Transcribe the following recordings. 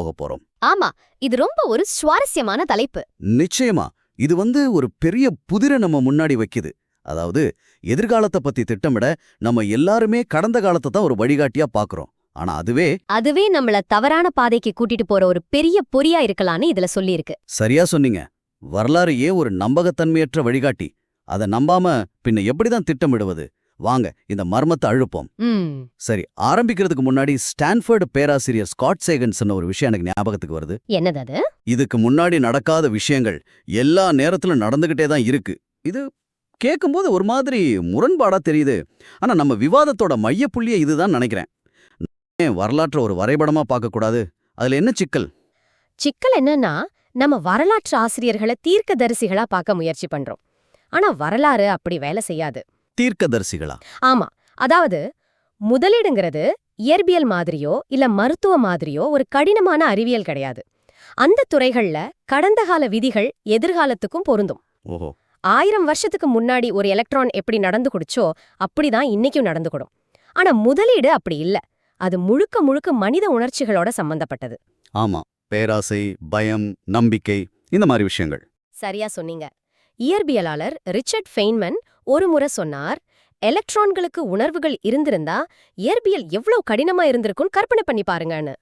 போக போறோம். ஆமா, இது ரொம்ப ஒரு சுவாரஸ்யமான தலைப்பு. நிச்சயமா இது ஒரு பெரிய புதிரை நம்ம முன்னாடி வைக்குது. அதாவது எதிர்காலத்தை பத்தி திட்டமிட நம்ம எல்லாருமே கடந்த காலத்தை தான் ஒரு வழிகாட்டியா பாக்குறோம். ஆனா அதுவே நம்மள தவறான பாதைக்கு கூட்டிட்டு போற ஒரு பெரிய பொறியா இருக்கலான்னு இதுல சொல்லியிருக்கு. சரியா சொன்னீங்க. வரலாறு ஏன் ஒரு நம்பகத்தன்மையற்ற வழிகாட்டி? அதை நம்பாம பின்ன எப்படிதான் திட்டமிடுவது? வாங்க இந்த மர்மத்தை அழுப்போம். சரி, ஆரம்பிக்கிறதுக்கு முன்னாடி ஸ்டான்ஃபோர்டு பேராசிரியர் ஸ்காட் சேகன்ஸ் ஒரு விஷயம் எனக்கு ஞாபகத்துக்கு வருது. என்னது அது? இதுக்கு முன்னாடி நடக்காத விஷயங்கள் எல்லா நேரத்திலும் நடந்துகிட்டே தான் இருக்கு. இது கேட்கும்போது ஒரு மாதிரி முரண்பாடா தெரியுது. ஆனா நம்ம விவாதத்தோட மையப்புள்ளியே இதுதான் நினைக்கிறேன். வரலாற்றை ஒரு வரைபடமா பார்க்கக்கூடாது. அதுல என்ன சிக்கல்? சிக்கல் என்னன்னா, நம்ம வரலாற்று ஆசிரியர்களை தீர்க்கதரிசிகளா பார்க்க முயற்சி பண்றோம். ஆனா வரலாறு அப்படி வேலை செய்யாது. தீர்க்கதரிசிகளா? ஆமா. அதாவது முதலீடுங்கிறது இயற்பியல் மாதிரியோ இல்ல மருத்துவ மாதிரியோ ஒரு கடினமான அறிவியல் கிடையாது. அந்த துறைகள்ல கடந்த கால விதிகள் எதிர்காலத்துக்கும் பொருந்தும். ஓஹோ. 1000 வருஷத்துக்கு முன்னாடி ஒரு எலக்ட்ரான் எப்படி நடந்து கொடுச்சோ அப்படிதான் இன்னைக்கும் நடந்து கொடும். ஆனா முதலீடு அப்படி இல்ல. அது முழுக்க முழுக்க மனித உணர்ச்சிகளோட சம்பந்தப்பட்டது. ஆமா, பேராசை, பயம், நம்பிக்கை, இந்த மாதிரி விஷயங்கள். சரியா சொன்னீங்க. இயற்பியலாளர் ரிச்சர்ட் ஃபெய்ன்மன் ஒரு முறை சொன்னார், எலக்ட்ரான்களுக்கு உணர்வுகள் இருந்திருந்தா இயற்பியல் எவ்வளவு கடினமா இருந்திருக்கும் கற்பனை பண்ணி பாருங்கன்னு.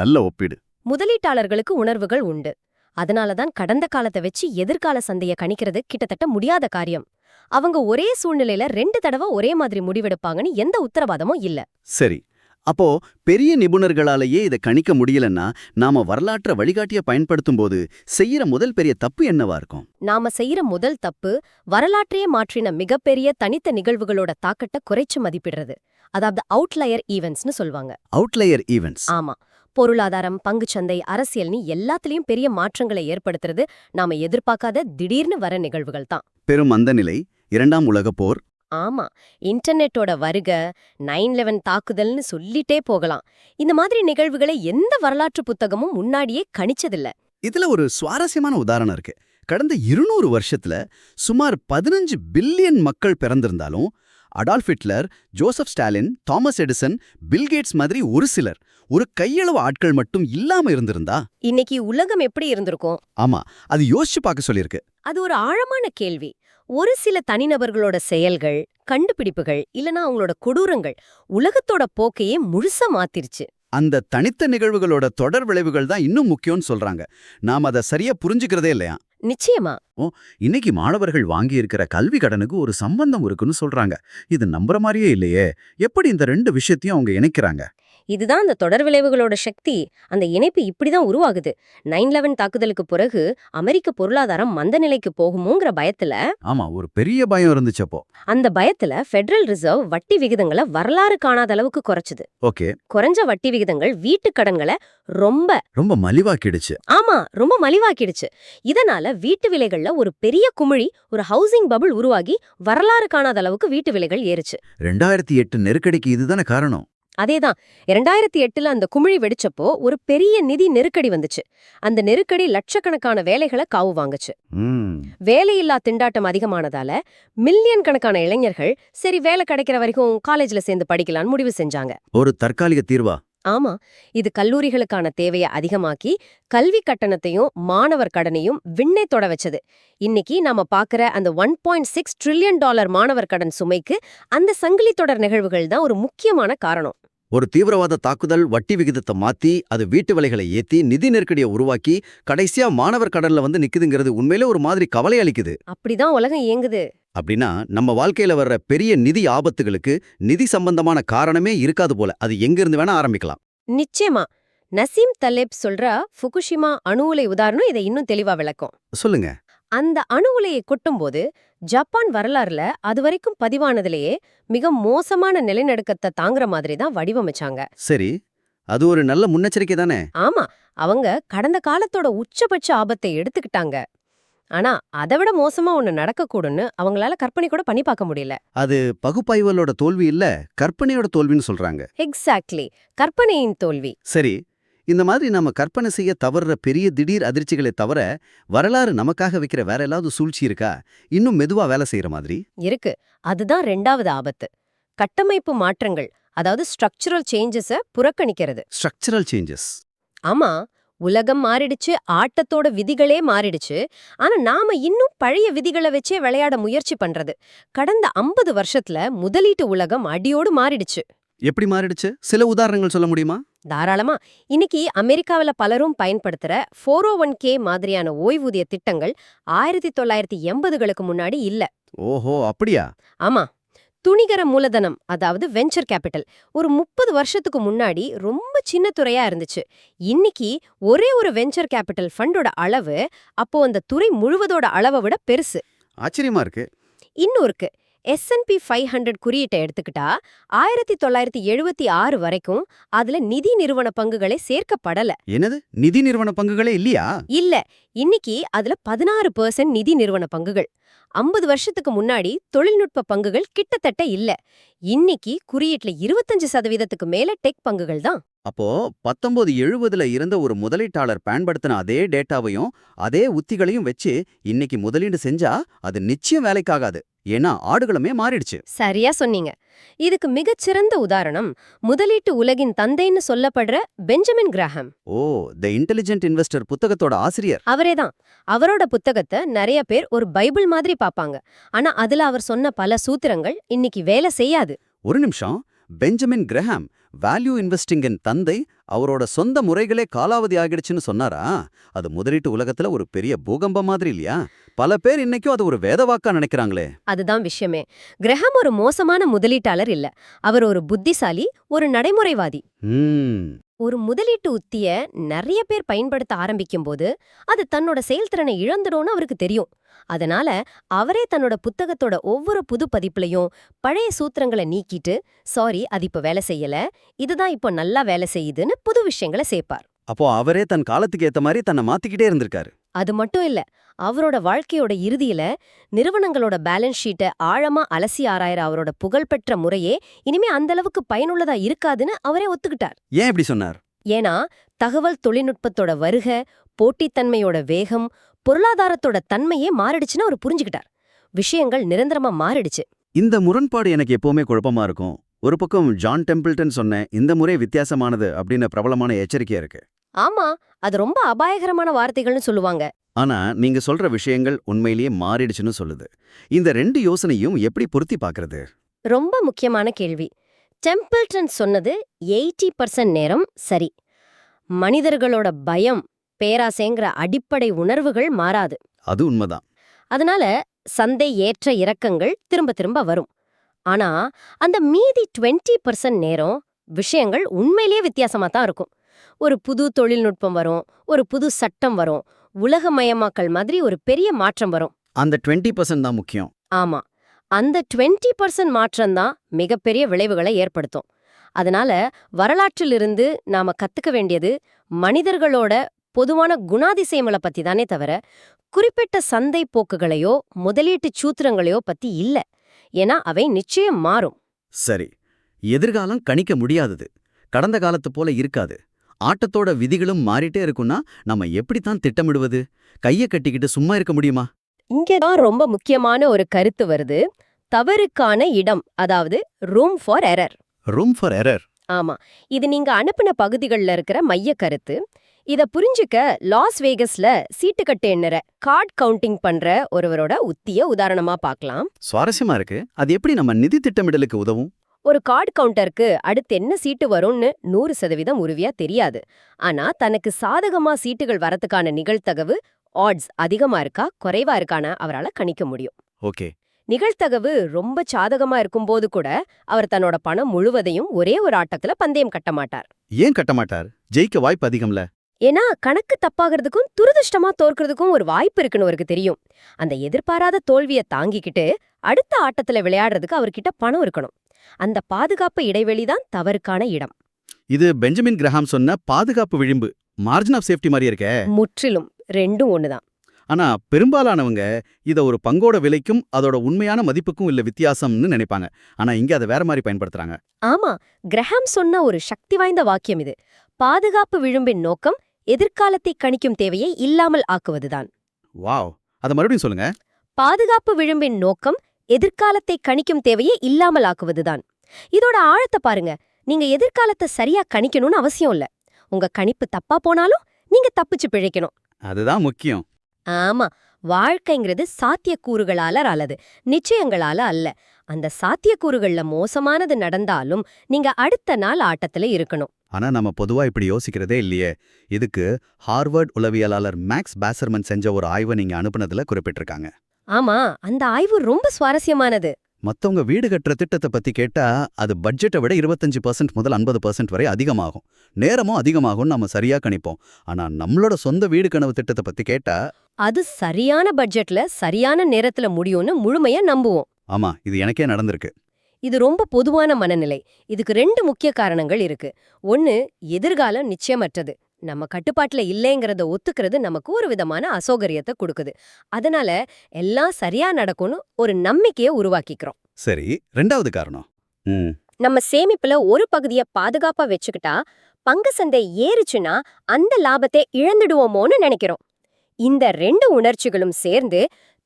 நல்ல ஒப்பீடு. முதலீட்டாளர்களுக்கு உணர்வுகள் உண்டு. அதனாலதான் கடந்த காலத்தை வச்சு எதிர்கால சந்தைய கணிக்கிறது கிட்டத்தட்ட முடியாத காரியம். அவங்க ஒரே சூழ்நிலையில 2 தடவை ஒரே மாதிரி முடிவெடுப்பாங்கன்னு எந்த உத்தரவாதமும் இல்ல. சரி, அப்போ பெரிய நிபுணர்களாலேயே இதை கணிக்க முடியலன்னா நாம வரலாற்ற வழிகாட்டிய பயன்படுத்தும் போது செய்யற முதல் பெரிய தப்பு என்னவா இருக்கும்? நாம செய்யற முதல் தப்பு வரலாற்றையே மாற்றின மிகப்பெரிய தனித்த நிகழ்வுகளோட தாக்கத்தை குறைச்சு மதிப்பிடுறது. அதாவது அவுட்லயர் ஈவென்ட்ஸ்னு சொல்வாங்க. Outlier events? ஆமா. பொருளாதாரம், பங்குச்சந்தை, அரசியல்னு எல்லாத்துலயும் பெரிய மாற்றங்களை ஏற்படுத்துறது நாம எதிர்பார்க்காத திடீர்னு வர நிகழ்வுகள் தான். பெரும் மந்தநிலை, 2ஆம் உலகப் போர். ஆமா, இன்டர்நெட்டோட வருக, 9/11 தாக்குதல்னு சொல்லிட்டே போகலாம். இந்த மாதிரி நிகழ்வுகளை எந்த வரலாற்று புத்தகமும் முன்னாடியே கணிச்சதில்ல. இதுல ஒரு சுவாரஸ்யமான உதாரணம் இருக்கு. கடந்த 200 வருஷத்துல சுமார் 15 பில்லியன் மக்கள் பிறந்திருந்தாலும் Adolf Hitler, Joseph Stalin, Thomas Edison, Bill Gates மாதிரி ஒரு சிலர், ஒரு கையளவு ஆட்கள் மட்டும் இல்லாம இருந்திருந்தா இன்னைக்கு உலகம் எப்படி இருந்திருக்கும்? ஆமா, அது யோசிச்சு பார்க்க சொல்லிருக்கு. அது ஒரு ஆழமான கேள்வி. ஒரு சில தனிநபர்களோட செயல்கள், கண்டுபிடிப்புகள் இல்லனா அவங்களோட கொடூரங்கள் உலகத்தோட போக்கையே முழுசா மாத்திருச்சு. அந்த தனித்த நிகழ்வுகளோட தொடர் விளைவுகள் தான் இன்னும் முக்கியம்னு சொல்றாங்க. நாம் அதை சரியா புரிஞ்சுக்கிறதே இல்லையா? நிச்சயமா. இன்னைக்கு மாணவர்கள் வாங்கி இருக்கிற கல்வி கடனுக்கு ஒரு சம்பந்தம் இருக்குன்னு சொல்றாங்க. இது நம்புற மாதிரியே இல்லையே. எப்படி இந்த 2 விஷயத்தையும் அவங்க இணைக்கிறாங்க? இதுதான் அந்த தொடர் விளைவுகளோட சக்தி. அந்த இணைப்பு இப்படிதான் உருவாகுது. 9/11 தாக்குதலுக்கு பிறகு அமெரிக்க பொருளாதாரம் மந்த நிலைக்கு போகுமோங்கிற பயத்துல, ஆமா, ஒரு பெரிய பயம் இருந்துச்சு அப்போ. அந்த பயத்துல ஃபெடரல் ரிசர்வ் வட்டி விகிதங்களை வரலாறு காணாத அளவுக்கு குறைச்சுது. ஓகே. குறைஞ்ச வட்டி விகிதங்கள் வீட்டு கடன்களை ரொம்ப மலிவாக்கிடுச்சு. ஆமா, ரொம்ப மலிவாக்கிடுச்சு. இதனால வீட்டு விலைகள்ல ஒரு பெரிய குமிழி, ஒரு ஹவுசிங் பபிள் உருவாகி வரலாறு காணாத அளவுக்கு வீட்டு விலைகள் ஏறுச்சு. 2008 நெருக்கடிக்கு இதுதானே காரணம்? அதேதான். 2008ல அந்த குமிழி வெடிச்சப்போ ஒரு பெரிய நிதி நெருக்கடி வந்துச்சு. அந்த நெருக்கடி லட்சக்கணக்கான வேலைகளை காவு வாங்குச்சு. வேலையில்லா திண்டாட்டம் அதிகமானதால மில்லியன் கணக்கான இளைஞர்கள் சரி வேலை கிடைக்கிற வரைக்கும் காலேஜ்ல சேர்ந்து படிக்கலான்னு முடிவு செஞ்சாங்க. ஒரு தற்காலிக தீர்வா? ஆமா, இது கல்லூரிகளுக்கான தேவையை அதிகமாக்கி கல்வி கட்டணத்தையும் மாணவர் கடனையும் விண்ணை தொட வச்சது. இன்னைக்கு நாம பாக்குற அந்த $1.6 trillion மாணவர் கடன் சுமைக்கு அந்த சங்கிலி தொடர் நிகழ்வுகள் தான் ஒரு முக்கியமான காரணம். ஒரு தீவிரவாத தாக்குதல் வட்டி விகிதத்தை மாத்தி, அது வீட்டு விலைகளை ஏத்தி, நிதி நெருக்கடியை உருவாக்கி, கடைசியா மாணவர் கடன்ல நிக்குதுங்கிறது உண்மையிலே ஒரு மாதிரி கவலை அளிக்குது. அப்படிதான் உலகம் இயங்குது. அப்படின்னா நம்ம வாழ்க்கையில வர்ற பெரிய நிதி ஆபத்துகளுக்கு நிதி சம்பந்தமான காரணமே இருக்காது போல. அது எங்கிருந்து வேணா ஆரம்பிக்கலாம். நிச்சயமா. நசீம் தலேப் சொல்ற ஃபுகுஷிமா அணு உலை உதாரணம் இதை இன்னும் தெளிவா விளக்கும். சொல்லுங்க. அந்த அணு உலையை கொட்டும்போது ஜப்பான் வரலாறுல அதுவரைக்கும் பதிவானதிலேயே மிக மோசமான நிலநடுக்கத்தை தாங்குற மாதிரி தான் வடிவமைச்சாங்க. சரி, அது ஒரு நல்ல முன்னெச்சரிக்கை தானே? ஆமா, அவங்க கடந்த காலத்தோட உச்சபட்ச ஆபத்தை எடுத்துக்கிட்டாங்க. ஆனா அதை விட மோசமா ஒண்ணு நடக்கக்கூடும்னு அவங்களால கற்பனை கூட பண்ணி பார்க்க முடியல. அது பகுப்பாய்வுகளோட தோல்வி இல்ல, கற்பனையோட தோல்வின்னு சொல்றாங்க. எக்ஸாக்ட்லி, கற்பனையின் தோல்வி. சரி, இந்த மாதிரி நம்ம கற்பனை செய்ய தவறுற பெரிய திடீர் அதிர்ச்சிகளை தவிர வரலாறு நமக்காக வைக்கிற வேற ஏதாவது சூழ்ச்சி இருக்கா? இன்னும் மெதுவா வேலை செய்யற மாதிரி இருக்கு. அதுதான் 2வது ஆபத்து. கட்டமைப்பு மாற்றங்கள், அதாவது ஸ்ட்ரக்சரல் சேஞ்சஸ புறக்கணிக்கிறது. Structural changes? ஆமா, உலகம் மாறிடுச்சு, ஆட்டத்தோட விதிகளே மாறிடுச்சு. ஆனா நாம இன்னும் பழைய விதிகளை வச்சே விளையாட முயற்சி பண்றது. கடந்த 50 வருஷத்துல முதலீட்டு உலகம் அடியோடு மாறிடுச்சு. எப்படி மாறிடுச்சு? சில உதாரணங்கள் சொல்ல முடியுமா? தாராளமா. இன்னைக்கு அமெரிக்காவில பலரும் பயன்படுத்துற 401k மாதிரியான ஓய்வூதிய திட்டங்கள் 1980களுக்கு முன்னாடி இல்ல. ஓஹோ, அப்படியா? ஆமா, துணிகர மூலதனம், அதாவது வெஞ்சர் கேபிட்டல், ஒரு 30 வருஷத்துக்கு முன்னாடி ரொம்ப சின்ன துறையா இருந்துச்சு. இன்னைக்கு ஒரே ஒரு வெஞ்சர் கேபிட்டல் ஃபண்டோட அளவு அப்போ அந்த துறை முழுவதோட அளவை விட பெருசு. ஆச்சரியமா இருக்கு. இன்னொருக்கு, S&P 500 குறியீட்டை எடுத்துக்கிட்டா 1976 வரைக்கும் அதுல நிதி நிறுவன பங்குகளே சேர்க்கப்படல. என்னது, நிதி நிறுவன பங்குகளே இல்லையா? இல்ல, இன்னைக்கு அதுல 16% நிதி நிறுவன பங்குகள். 50 வருஷத்துக்கு முன்னாடி தொழில்நுட்ப பங்குகள் கிட்டத்தட்ட இல்ல. இன்னைக்கு குறியீட்டுல 25% மேல டெக் பங்குகள் தான். அப்போ 1970ல இருந்த ஒரு முதலீட்டாளர் பயன்படுத்தின அதே டேட்டாவையும் அதே உத்திகளையும் வச்சு இன்னைக்கு முதலீடு செஞ்சா அது நிச்சயம் வேலைக்காகாது. ஏன்னா ஆடுகளமே மாறிடுச்சு. சரியா சொன்னீங்க. இதுக்கு மிகச்சிறந்த உதாரணம் முதலீட்டு உலகின் தந்தைன்னு சொல்லப்படுற பெஞ்சமின் கிராஹாம். ஓ, தி இன்டெலிஜென்ட் இன்வெஸ்டர் புத்தகத்தோட ஆசிரியர். அவரேதான். அவரோட புத்தகத்தை நிறைய பேர் ஒரு பைபிள் மாதிரி பாப்பாங்க. ஆனா அதுல அவர் சொன்ன பல சூத்திரங்கள் இன்னைக்கு வேலை செய்யாது. ஒரு நிமிஷம், பெஞ்சமின் கிரஹாம் வேல்யூ இன்வெஸ்டிங்கின் தந்தை, அவரோட சொந்த முறைகளே காலாவதி ஆகிடுச்சுன்னு சொன்னாரா? அது முதலீட்டு உலகத்துல ஒரு பெரிய பூகம்பம் மாதிரி இல்லையா? பல பேர் இன்னைக்கும் அது ஒரு வேதவாக்கா நினைக்கிறாங்களே. அதுதான் விஷயமே. கிரஹாம் ஒரு மோசமான முதலீட்டாளர் இல்ல. அவர் ஒரு புத்திசாலி, ஒரு நடைமுறைவாதி. ஒரு முதலீட்டு உத்திய நிறைய பேர் பயன்படுத்த ஆரம்பிக்கும்போது அது தன்னோட செயல்திறனை இழந்துடும்னு அவருக்கு தெரியும். அதனால அவரே தன்னோட புத்தகத்தோட ஒவ்வொரு புது பதிப்புலையும் பழைய சூத்திரங்களை நீக்கிட்டு, சாரி அது இப்ப வேலை செய்யல, இதுதான் இப்போ நல்லா வேலை செய்யுதுன்னு புது விஷயங்களை சேர்ப்பார். அப்போ அவரே தன் காலத்துக்கு ஏத்த மாதிரி தன்னை மாத்திக்கிட்டே இருந்திருக்காரு. அது மட்டும் இல்ல, அவரோட வாழ்க்கையோட இறுதியில நிறுவனங்களோட பேலன்ஸ் ஷீட்டை ஆழமா அலசி ஆராயற அவரோட புகழ்பெற்ற முறையே இனிமே அந்த அளவுக்கு பயனுள்ளதா இருக்காதுன்னு அவரே ஒத்துக்கிட்டார். ஏன் இப்படி சொன்னார்? ஏன்னா தகவல் தொழில்நுட்பத்தோட வருக, போட்டித்தன்மையோட வேகம், பொருளாதாரத்தோட தன்மையே மாறிடுச்சுன்னு அவர் புரிஞ்சுக்கிட்டார். விஷயங்கள் நிரந்தரமா மாறிடுச்சு. இந்த முரண்பாடு எனக்கு எப்பவுமே குழப்பமா இருக்கும். ஒரு பக்கம் ஜான் டெம்பிள்டன் சொன்ன இந்த முறை வித்தியாசமானது அப்படின்னு பிரபலமான எச்சரிக்கையா இருக்கு. ஆமா, அது ரொம்ப அபாயகரமான வார்த்தைகள்னு சொல்லுவாங்க. ஆனா நீங்க சொல்ற விஷயங்கள் உண்மையிலேயே மாறிடுச்சுன்னு சொல்லுது. இந்த ரெண்டு யோசனையும் எப்படி பொருத்தி பார்க்கறது? ரொம்ப முக்கியமான கேள்வி. டெம்பிள்டன் சொன்னது 80% நேரம் சரி. மனிதர்களோட பயம், பேராசைங்கிற அடிப்படை உணர்வுகள் மாறாது. அது உண்மைதான். அதனால சந்தை ஏற்ற இறக்கங்கள் திரும்ப திரும்ப வரும். ஆனா அந்த மீதி 20% நேரம் விஷயங்கள் உண்மையிலேயே வித்தியாசமா தான் இருக்கும். ஒரு புது தொழில்நுட்பம் வரும், ஒரு புது சட்டம் வரும், உலகமயமாக்கல் மாதிரி ஒரு பெரிய மாற்றம் வரும். அந்த 20% தான் முக்கியம். ஆமா, அந்த 20% மாற்றம்தான் மிகப்பெரிய விளைவுகளை ஏற்படுத்தும். அதனால வரலாற்றிலிருந்து நாம கத்துக்க வேண்டியது மனிதர்களோட பொதுவான குணாதிசயங்களை பத்தி தானே தவிர குறிப்பிட்ட சந்தை போக்குகளையோ முதலீட்டு சூத்திரங்களையோ பத்தி இல்ல. ஏன்னா அவை நிச்சயம் மாறும். சரி, எதிர்காலம் கணிக்க முடியாதது. கடந்த காலத்து போல இருக்காது. ஆட்டத்தோட விதிகளும் மாறிட்டே இருக்குன்னா நம்ம எப்படித்தான் திட்டமிடுவது? கைய கட்டிக்கிட்டு சும்மா இருக்க முடியுமா? இங்கதான் ரொம்ப முக்கியமான ஒரு கருத்து வருது. தவறுக்கான இடம், அதாவது room for error. Room for error. ஆமா, இது நீங்க அனுப்பின பகுதிகளில் இருக்கிற மைய கருத்து. இத புரிஞ்சுக்க லாஸ் வேகஸ்ல சீட்டுக்கட்டு எண்ணற கார்ட் கவுண்டிங் பண்ற ஒருவரோட உத்திய உதாரணமா பார்க்கலாம். சுவாரஸ்யமா இருக்கு. அது எப்படி நம்ம நிதி திட்டமிடலுக்கு உதவும்? ஒரு கார்டு கவுண்டருக்கு அடுத்து என்ன சீட்டு வரும்னு 100% உறுதியா தெரியாது. ஆனா தனக்கு சாதகமா சீட்டுகள் வரதுக்கான நிகழ்தகவு ஆட்ஸ் அதிகமா இருக்கா குறைவா இருக்கான அவரால கணிக்க முடியும். ஓகே. நிகழ்தகவு ரொம்ப சாதகமா இருக்கும்போது கூட அவர் தன்னோட பணம் முழுவதையும் ஒரே ஒரு ஆட்டத்துல பந்தயம் கட்ட மாட்டார். ஏன் கட்ட மாட்டார்? ஜெயிக்க வாய்ப்பு அதிகம்ல. ஏன்னா கணக்கு தப்பாகிறதுக்கும் துரதிருஷ்டமா தோற்கிறதுக்கும் ஒரு வாய்ப்பு இருக்குன்னு அவருக்கு தெரியும். அந்த எதிர்பாராத தோல்வியை தாங்கிக்கிட்டு அடுத்த ஆட்டத்துல விளையாடுறதுக்கு அவர்கிட்ட பணம் இருக்கணும். அந்த பாதுகாப்பு இடைவெளிதான் தவறுக்கான இடம். இது பெஞ்சமின் கிரஹாம் சொன்ன பாதுகாப்பு விளிம்பு, மார்ஜின் ஆஃப் சேஃப்டி மாதிரி இருக்கே. முற்றிலும் ரெண்டும் ஒண்ணுதான். ஆனா பெரும்பாலானவங்க இத ஒரு பங்கோட விலைக்கும் அதோட உண்மையான மதிப்புக்கும் இல்ல வித்தியாசம்னு நினைப்பாங்க. ஆனா இங்க அதை வேற மாதிரி பயன்படுத்துறாங்க. ஆமா, கிரஹாம் சொன்ன ஒரு சக்தி வாய்ந்த வாக்கியம் இது. பாதுகாப்பு விளிம்பின் நோக்கம் எதிர்காலத்தை கணிக்கும் தேவையை இல்லாமல் ஆக்குவதுதான். வாவ், அத மறுபடியும் சொல்லுங்க. பாதுகாப்பு விளிம்பின் நோக்கம் எதிர்காலத்தை கணிக்கும் தேவையை இல்லாமல் ஆக்குவதுதான். இதோட ஆழத்தை பாருங்க. நீங்க எதிர்காலத்தை சரியா கணிக்கணும்னு அவசியம் இல்ல. உங்க கணிப்பு தப்பா போனாலும் நீங்க தப்பிச்சு பிழைக்கணும். அதுதான் முக்கியம். ஆமா, வாழ்க்கைங்கிறது சாத்தியக்கூறுகளால அல்லது நிச்சயங்களால அல்ல. அந்த சாத்தியக்கூறுகள்ல மோசமானது நடந்தாலும் நீங்க அடுத்த நாள் ஆட்டத்துல இருக்கணும். ஆனா நம்ம பொதுவா இப்படி யோசிக்கிறதே இல்லையே. இதுக்கு ஹார்வர்ட் உளவியலாளர் மேக்ஸ் பேசர்மன் செஞ்ச ஒரு ஆய்வை நீங்க அனுப்புனதுல குறிப்பிட்டிருக்காங்க. ஆமா, அந்த ஆய்வு ரொம்ப சுவாரஸ்யமானது. மத்தவங்க வீடு கட்டுற திட்டத்தை பத்தி கேட்டா அது பட்ஜெட்டை விட 25% முதல் 50% வரை அதிகமாகும். நேரமும் அதிகமாகும்னு நம்ம சரியா கணிப்போம். ஆனா நம்மளோட சொந்த வீடு கனவு திட்டத்தை பத்தி கேட்டா அது சரியான பட்ஜெட்ல சரியான நேரத்துல முடியும்னு முழுமையா நம்புவோம். ஆமா, இது எனக்கே நடந்திருக்கு. இது ரொம்ப பொதுவான மனநிலை. இதுக்கு 2 முக்கிய காரணங்கள் இருக்கு. ஒன்னு, எதிர்காலம் நிச்சயமற்றது. நம்ம கட்டுப்பாட்டுல இல்லைங்கிறத ஒத்துக்கிறது நமக்கு ஒரு விதமான அசௌகரியத்தை கொடுக்குது. அதனால எல்லாம் சரியா நடக்கும்னு ஒரு நம்பிக்கையை உருவாக்கிக்கிறோம். சரி, 2வது காரணம். நம்ம சேமிப்புல ஒரு பகுதியை பாதுகாப்பா வச்சுக்கிட்டா பங்கு சந்தை ஏறுச்சுன்னா அந்த லாபத்தை இழந்துடுவோமோன்னு நினைக்கிறோம். இந்த 2 உணர்ச்சிகளும் சேர்ந்து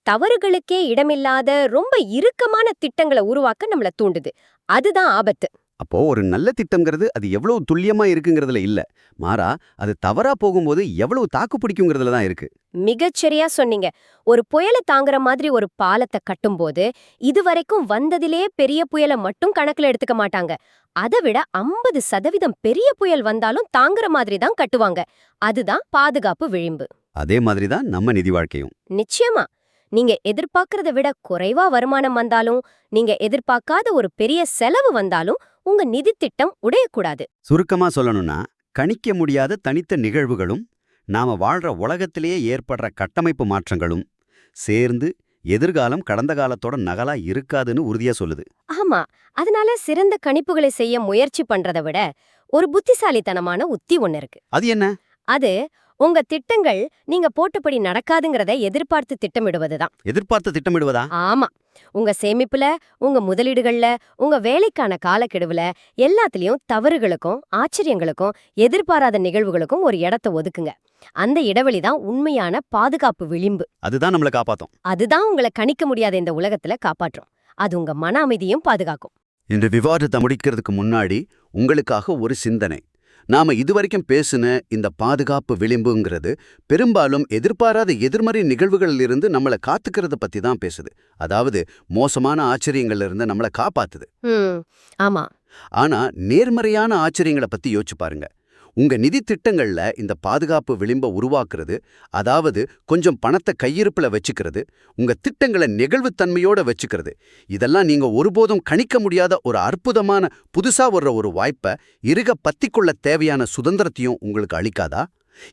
தவறுகளுக்கே இடமில்லாத ரொம்ப இறுக்கமான திட்டங்களை உருவாக்க நம்மள தூண்டுது. அதுதான் ஆபத்து. அப்போ ஒரு நல்ல திட்டம்ங்கிறது அது எவ்வளவு துல்லியமா இருக்குங்கிறதுல இல்ல, மாறா அது தவறா போகும்போது எவ்வளவு தாக்கு பிடிக்குங்கிறதுல தான் இருக்கு. மிகச்சரியா சொன்னீங்க. ஒரு புயலை தாங்குற மாதிரி ஒரு பாலத்தை கட்டும்போது இதுவரைக்கும் வந்ததிலே பெரிய புயலை மட்டும் கணக்குல எடுத்துக்க மாட்டாங்க. அதை விட 50% பெரிய புயல் வந்தாலும் தாங்குற மாதிரி தான் கட்டுவாங்க. அதுதான் பாதுகாப்பு விளிம்பு. அதே மாதிரி தான் நம்ம நிதி வாழ்க்கையும். நிச்சயமா. நீங்க எதிர்பார்க்கறத விட குறைவா வருமானம் வந்தாலும், நீங்க எதிர்பார்க்காத ஒரு பெரிய செலவு வந்தாலும் உங்க நிதி திட்டம் உடையக்கூடாது. சுருக்கமா சொல்லணும்னா, கணிக்க முடியாத தனித்த நிகழ்வுகளும் நாம வாழ்ற உலகத்திலேயே ஏற்படுற கட்டமைப்பு மாற்றங்களும் சேர்ந்து எதிர்காலம் கடந்த காலத்தோட நகலா இருக்காதுன்னு உறுதியா சொல்லுது. ஆமா, அதனால சிறந்த கணிப்புகளை செய்ய முயற்சி பண்றதை விட ஒரு புத்திசாலித்தனமான உத்தி ஒன்னு இருக்கு. அது என்ன? அது உங்க திட்டங்கள் நீங்க போட்டபடி நடக்காதுங்கிறத எதிர்பார்த்து திட்டமிடுவதுதான். எதிர்பார்த்து திட்டமிடுவதா? ஆமா, உங்க சேமிப்புல, உங்க முதலீடுகள்ல, உங்க வேலைக்கான காலக்கெடுவுல எல்லாத்துலயும் தவறுகளுக்கும் ஆச்சரியங்களுக்கும் எதிர்பாராத நிகழ்வுகளுக்கும் ஒரு இடத்தை ஒதுக்குங்க. அந்த இடைவெளி தான் உண்மையான பாதுகாப்பு விளிம்பு. அதுதான் நம்மள காப்பாத்தும். அதுதான் உங்களை கணிக்க முடியாத இந்த உலகத்துல காப்பாற்றும். அது உங்க மன அமைதியும் பாதுகாக்கும். இந்த விவாதத்தை முடிக்கிறதுக்கு முன்னாடி உங்களுக்காக ஒரு சிந்தனை. நாம இதுவரைக்கும் பேசின இந்த பாதுகாப்பு விளிம்புங்கிறது பெரும்பாலும் எதிர்பாராத எதிர்மறை நிகழ்வுகளிலிருந்து நம்மளை காத்துக்கிறத பத்தி தான் பேசுது. அதாவது மோசமான ஆச்சரியங்கள்ல இருந்து நம்மளை காப்பாத்துது. ஆமா. ஆனா நேர்மறையான ஆச்சரியங்களை பத்தி யோசிச்சு பாருங்க. உங்க நிதி திட்டங்கள்ல இந்த பாதுகாப்பு விளிம்ப உருவாக்குறது, அதாவது கொஞ்சம் பணத்தை கையிருப்புல வச்சுக்கிறது, உங்க திட்டங்களை நெகிழ்வுத்தன்மையோட வச்சுக்கிறது, இதெல்லாம் நீங்க ஒருபோதும் கணிக்க முடியாத ஒரு அற்புதமான புதுசா வர்ற ஒரு வாய்ப்பை இறுக பத்திக்கொள்ள தேவையான சுதந்திரத்தையும் உங்களுக்கு அளிக்காதா?